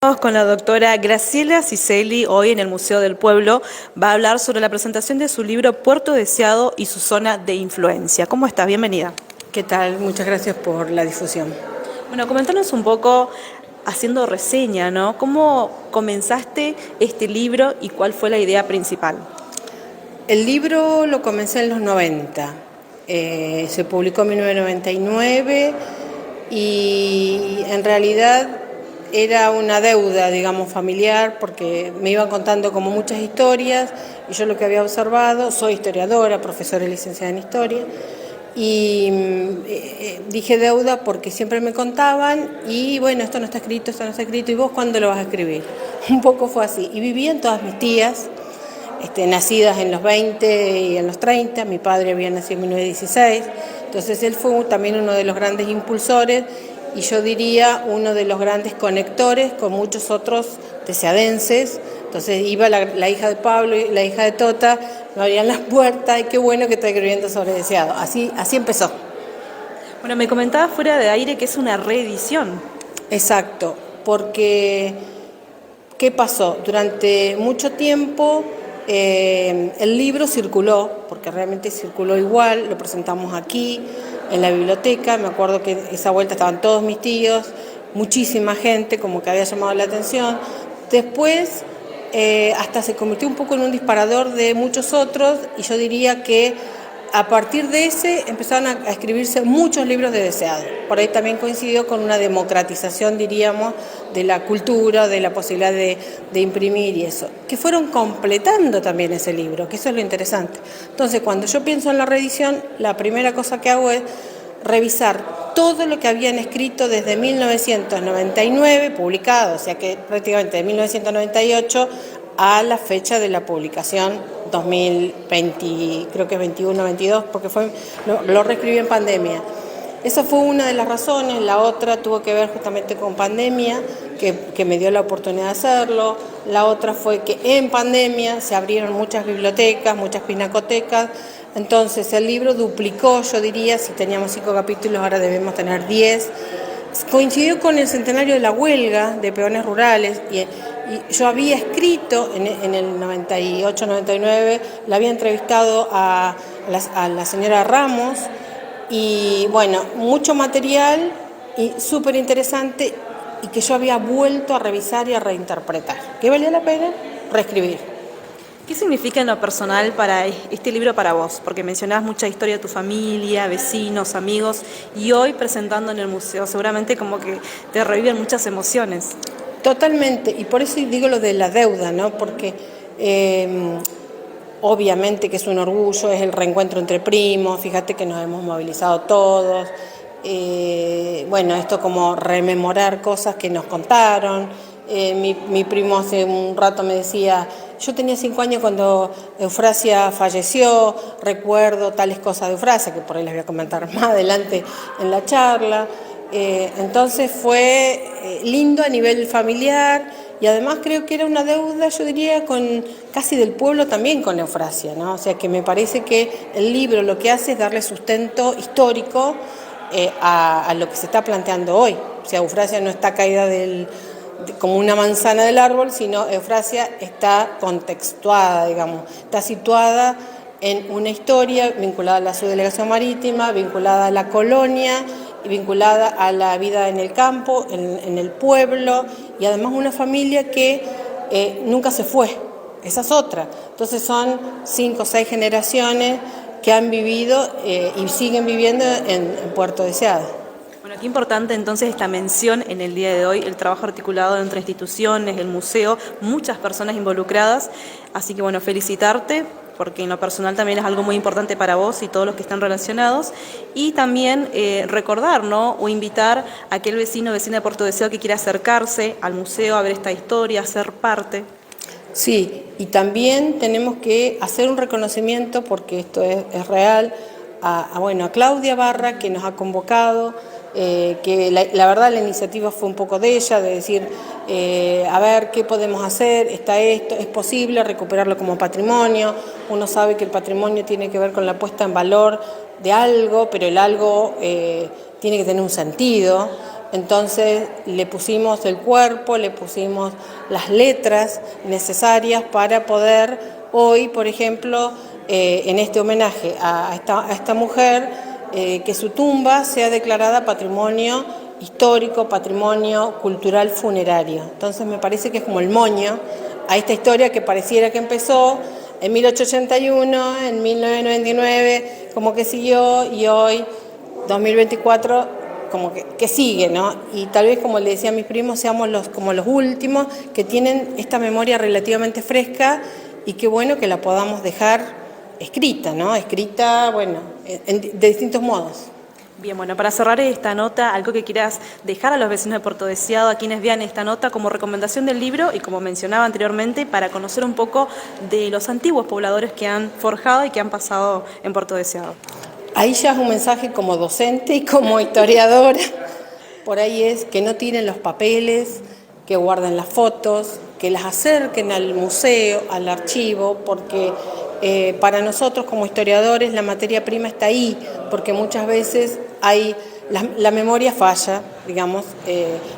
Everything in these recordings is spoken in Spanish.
Estamos con la doctora Graciela Ciceli, hoy en el Museo del Pueblo. Va a hablar sobre la presentación de su libro Puerto Deseado y su zona de influencia. ¿Cómo estás? Bienvenida. ¿Qué tal? Muchas gracias por la difusión. Bueno, comentanos un poco, haciendo reseña, ¿no? ¿Cómo comenzaste este libro y cuál fue la idea principal? El libro lo comencé en los 90. Se publicó en 1999 y en realidad era una deuda, digamos, familiar, porque me iban contando como muchas historias y yo lo que había observado, soy historiadora, profesora y licenciada en historia, y dije deuda porque siempre me contaban y bueno, esto no está escrito, y vos ¿cuándo lo vas a escribir? Un poco fue así, y vivían todas mis tías, nacidas en los 20 y en los 30, mi padre había nacido en 1916, entonces él fue también uno de los grandes impulsores y yo diría uno de los grandes conectores con muchos otros deseadenses. Entonces iba la hija de Pablo y la hija de Tota, me abrían las puertas y qué bueno que está escribiendo sobre Deseado. Así empezó. Bueno, me comentaba fuera de aire que es una reedición. Exacto, porque ¿qué pasó? Durante mucho tiempo el libro circuló, porque realmente circuló igual, lo presentamos aquí, en la biblioteca, me acuerdo que esa vuelta estaban todos mis tíos, muchísima gente, como que había llamado la atención. Después hasta se convirtió un poco en un disparador de muchos otros, y yo diría que a partir de ese empezaron a escribirse muchos libros de Deseado. Por ahí también coincidió con una democratización, diríamos, de la cultura, de la posibilidad de imprimir y eso, que fueron completando también ese libro, que eso es lo interesante. Entonces, cuando yo pienso en la reedición, la primera cosa que hago es revisar todo lo que habían escrito desde 1999, publicado, o sea que prácticamente de 1998 a la fecha de la publicación 2020, creo que es 21, 22, porque lo reescribí en pandemia. Esa fue una de las razones. La otra tuvo que ver justamente con pandemia, que me dio la oportunidad de hacerlo. La otra fue que en pandemia se abrieron muchas bibliotecas, muchas pinacotecas. Entonces el libro duplicó, yo diría, si teníamos 5 capítulos, ahora debemos tener 10. Coincidió con el centenario de la huelga de peones rurales y yo había escrito en el 98-99, la había entrevistado a la señora Ramos y bueno, mucho material y súper interesante y que yo había vuelto a revisar y a reinterpretar. ¿Qué valía la pena? Reescribir. ¿Qué significa en lo personal para este libro para vos? Porque mencionabas mucha historia de tu familia, vecinos, amigos, y hoy presentando en el museo seguramente como que te reviven muchas emociones. Totalmente, y por eso digo lo de la deuda, ¿no? Porque obviamente que es un orgullo, es el reencuentro entre primos, fíjate que nos hemos movilizado todos, bueno, esto como rememorar cosas que nos contaron. Mi primo hace un rato me decía, yo tenía 5 años cuando Eufrasia falleció, recuerdo tales cosas de Eufrasia, que por ahí les voy a comentar más adelante en la charla. Entonces fue lindo a nivel familiar y además creo que era una deuda, yo diría, con casi del pueblo también con Eufrasia, ¿no? O sea que me parece que el libro lo que hace es darle sustento histórico a lo que se está planteando hoy. O sea, Eufrasia no está caída como una manzana del árbol, sino Eufrasia está contextuada, digamos, está situada en una historia vinculada a la subdelegación marítima, vinculada a la colonia y vinculada a la vida en el campo, en el pueblo, y además una familia que nunca se fue, esa es otra. Entonces son 5 o 6 generaciones que han vivido y siguen viviendo en Puerto Deseado. Bueno, qué importante entonces esta mención en el día de hoy, el trabajo articulado entre instituciones, el museo, muchas personas involucradas, así que bueno, felicitarte, porque en lo personal también es algo muy importante para vos y todos los que están relacionados, y también recordar, ¿no? O invitar a aquel vecino o vecina de Puerto Deseado que quiera acercarse al museo a ver esta historia, a ser parte. Sí, y también tenemos que hacer un reconocimiento, porque esto es real, a Claudia Barra, que nos ha convocado, que la verdad la iniciativa fue un poco de ella, de decir, a ver qué podemos hacer, está esto, es posible recuperarlo como patrimonio. Uno sabe que el patrimonio tiene que ver con la puesta en valor de algo, pero el algo tiene que tener un sentido. Entonces le pusimos el cuerpo, le pusimos las letras necesarias para poder hoy, por ejemplo, en este homenaje a esta mujer, que su tumba sea declarada patrimonio histórico, patrimonio cultural funerario. Entonces me parece que es como el moño a esta historia que pareciera que empezó en 1881, en 1999, como que siguió, y hoy, 2024, como que sigue, ¿no? Y tal vez, como le decía a mis primos, seamos como los últimos que tienen esta memoria relativamente fresca, y qué bueno que la podamos dejar escrita, ¿no? Escrita, bueno, de distintos modos. Bien, bueno, para cerrar esta nota, algo que quieras dejar a los vecinos de Puerto Deseado, a quienes vean esta nota como recomendación del libro y como mencionaba anteriormente, para conocer un poco de los antiguos pobladores que han forjado y que han pasado en Puerto Deseado. Ahí ya es un mensaje como docente y como historiadora. Por ahí es que no tiren los papeles, que guarden las fotos, que las acerquen al museo, al archivo, porque para nosotros como historiadores la materia prima está ahí, porque muchas veces la memoria falla, digamos,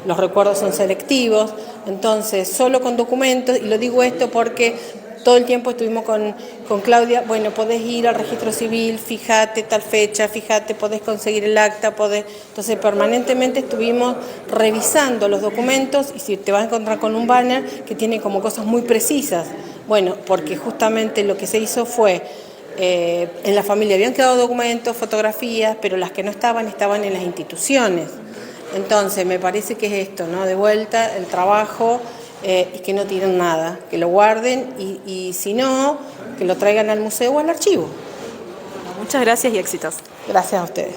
los recuerdos son selectivos, entonces solo con documentos, y lo digo esto porque todo el tiempo estuvimos con Claudia, bueno, podés ir al registro civil, fíjate tal fecha, fíjate, podés conseguir el acta, Entonces permanentemente estuvimos revisando los documentos, y si te vas a encontrar con un banner que tiene como cosas muy precisas, bueno, porque justamente lo que se hizo fue, en la familia habían quedado documentos, fotografías, pero las que no estaban en las instituciones. Entonces me parece que es esto, ¿no? De vuelta, el trabajo, y que no tiren nada, que lo guarden, y si no, que lo traigan al museo o al archivo. Muchas gracias y éxitos. Gracias a ustedes.